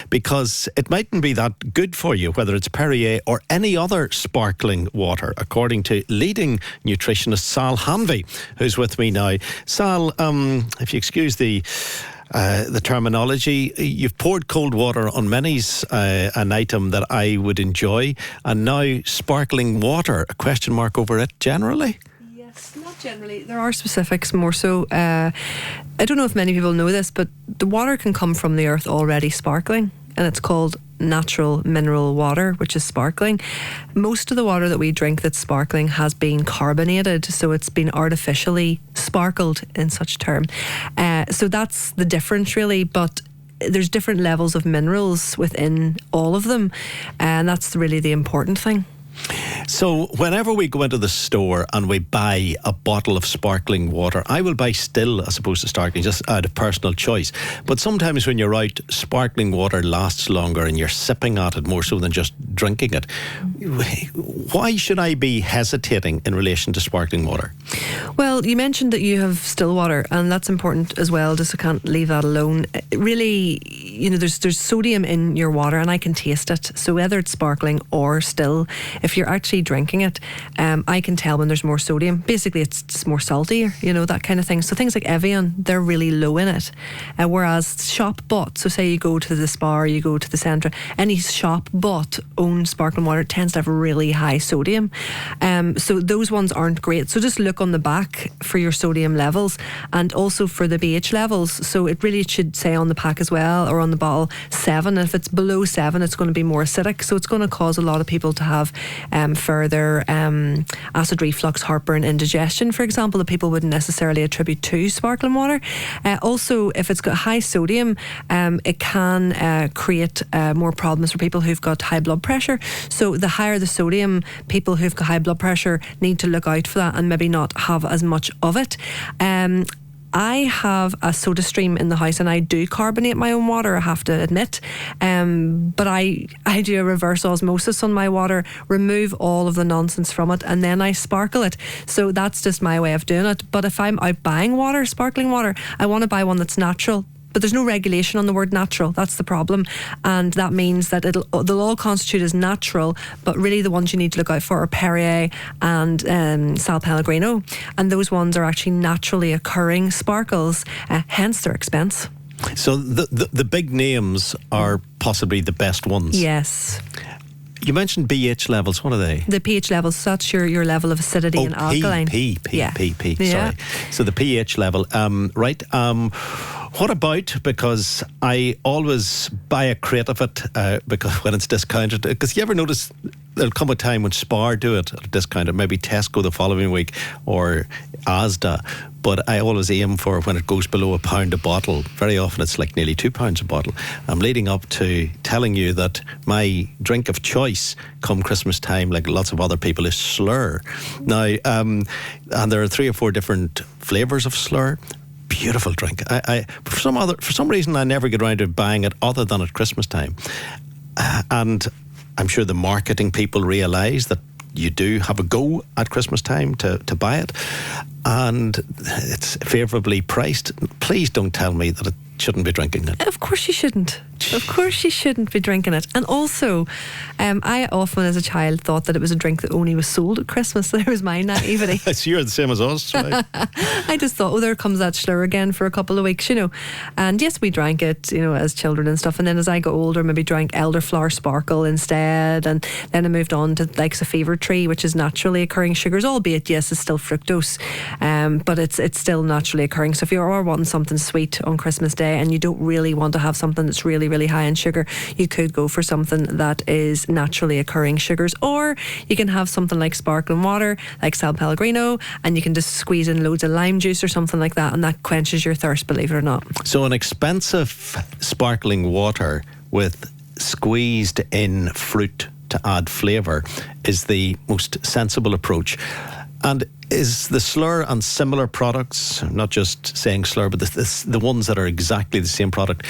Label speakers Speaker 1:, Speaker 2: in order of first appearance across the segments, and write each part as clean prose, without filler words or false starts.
Speaker 1: because it mightn't be that good for you, whether it's Perrier or any other sparkling water, according to leading nutritionist Sal Harvey, who's with me now. Sal, if you excuse the terminology, you've poured cold water on many's an item that I would enjoy, and now sparkling water, a question mark over it generally?
Speaker 2: Yes, not generally. There are specifics more so. I don't know if many people know this, but the water can come from the earth already sparkling, and it's called natural mineral water, which is sparkling. Most of the water that we drink that's sparkling has been carbonated, so it's been artificially sparkled in such term. So that's the difference really, but there's different levels of minerals within all of them, and that's really the important thing.
Speaker 1: So whenever we go into the store and we buy a bottle of sparkling water, I will buy still as opposed to sparkling, just out of personal choice. But sometimes when you're out, sparkling water lasts longer and you're sipping at it more so than just drinking it. Why should I be hesitating in relation to sparkling water?
Speaker 2: Well, you mentioned that you have still water, and that's important as well, just I can't leave that alone. Really, there's sodium in your water, and I can taste it. So whether it's sparkling or still, if you're actually drinking it, I can tell when there's more sodium. Basically, it's just more saltier, that kind of thing. So things like Evian, they're really low in it. Whereas shop bought, so say you go to the Spa, you go to the Centra, any shop bought owned sparkling water tends to have really high sodium. So those ones aren't great. So just look on the back for your sodium levels and also for the pH levels. So it really should say on the pack as well, or on the bottle, 7. And if it's below 7, it's going to be more acidic. So it's going to cause a lot of people to have further acid reflux, heartburn, indigestion, for example, that people wouldn't necessarily attribute to sparkling water. Also, if it's got high sodium, it can create more problems for people who've got high blood pressure. So the higher the sodium, people who've got high blood pressure need to look out for that and maybe not have as much of it. I have a soda stream in the house and I do carbonate my own water, I have to admit, but I do a reverse osmosis on my water, remove all of the nonsense from it, and then I sparkle it. So that's just my way of doing it. But if I'm out buying water, sparkling water, I want to buy one that's natural. But there's no regulation on the word natural. That's the problem. And that means that they'll all constitute as natural, but really the ones you need to look out for are Perrier and Sal Pellegrino. And those ones are actually naturally occurring sparkles, hence their expense.
Speaker 1: So the big names are possibly the best ones.
Speaker 2: Yes.
Speaker 1: You mentioned pH levels. What are they?
Speaker 2: The pH levels, so that's your level of acidity and alkaline.
Speaker 1: P. Sorry. So the pH level. Right. What about, because I always buy a crate of it because when it's discounted, because you ever notice there'll come a time when Spar do it at a discount, maybe Tesco the following week or Asda, but I always aim for when it goes below £1 a bottle. Very often it's like nearly £2 a bottle. I'm leading up to telling you that my drink of choice come Christmas time, like lots of other people, is Shloer. Now, and there are 3 or 4 different flavours of Shloer. Beautiful drink. I for some reason I never get around to buying it other than at Christmas time, and I'm sure the marketing people realise that you do have a go at Christmas time to buy it, and it's favourably priced. Please don't tell me that it shouldn't be drinking it.
Speaker 2: Of course you shouldn't. Of course you shouldn't be drinking it. And also, I often as a child thought that it was a drink that only was sold at Christmas. There was my naivety.
Speaker 1: So you're the same as us, right?
Speaker 2: I just thought, there comes that Shloer again for a couple of weeks, And yes, we drank it, as children and stuff. And then as I got older, maybe drank elderflower sparkle instead. And then I moved on to like a fever tree, which is naturally occurring sugars, albeit yes, it's still fructose, but it's still naturally occurring. So if you are wanting something sweet on Christmas Day and you don't really want to have something that's really, really high in sugar, you could go for something that is naturally occurring sugars, or you can have something like sparkling water, like Sal Pellegrino, and you can just squeeze in loads of lime juice or something like that, and that quenches your thirst, believe it or not.
Speaker 1: So an expensive sparkling water with squeezed in fruit to add flavour is the most sensible approach. And Is the Shloer and similar products, not just saying Shloer, but the ones that are exactly the same product,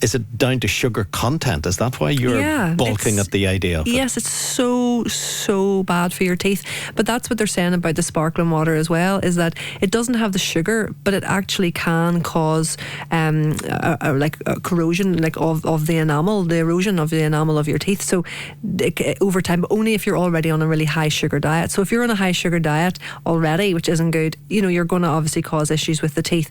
Speaker 1: is it down to sugar content? Is that why you're balking at the idea of it?
Speaker 2: Yes, it's so bad for your teeth. But that's what they're saying about the sparkling water as well, is that it doesn't have the sugar, but it actually can cause like a corrosion, like of the enamel, the erosion of the enamel of your teeth. So over time, but only if you're already on a really high sugar diet. So if you're on a high sugar diet already, which isn't good, you're going to obviously cause issues with the teeth.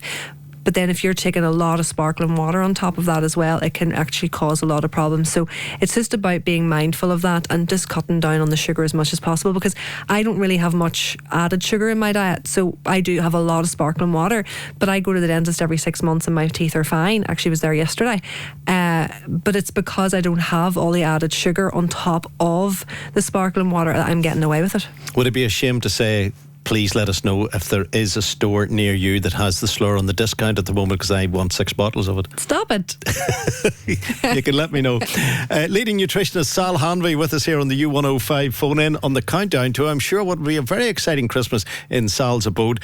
Speaker 2: But then if you're taking a lot of sparkling water on top of that as well, it can actually cause a lot of problems. So it's just about being mindful of that and just cutting down on the sugar as much as possible, because I don't really have much added sugar in my diet. So I do have a lot of sparkling water, but I go to the dentist every 6 months and my teeth are fine. Actually, I was there yesterday. But it's because I don't have all the added sugar on top of the sparkling water that I'm getting away with it.
Speaker 1: Would it be a shame to say, please let us know if there is a store near you that has the Shloer on the discount at the moment, because I want 6 bottles of it.
Speaker 2: Stop it.
Speaker 1: You can let me know. Leading nutritionist Sal Harvey with us here on the U105 phone-in on the countdown to, I'm sure, what will be a very exciting Christmas in Sal's abode.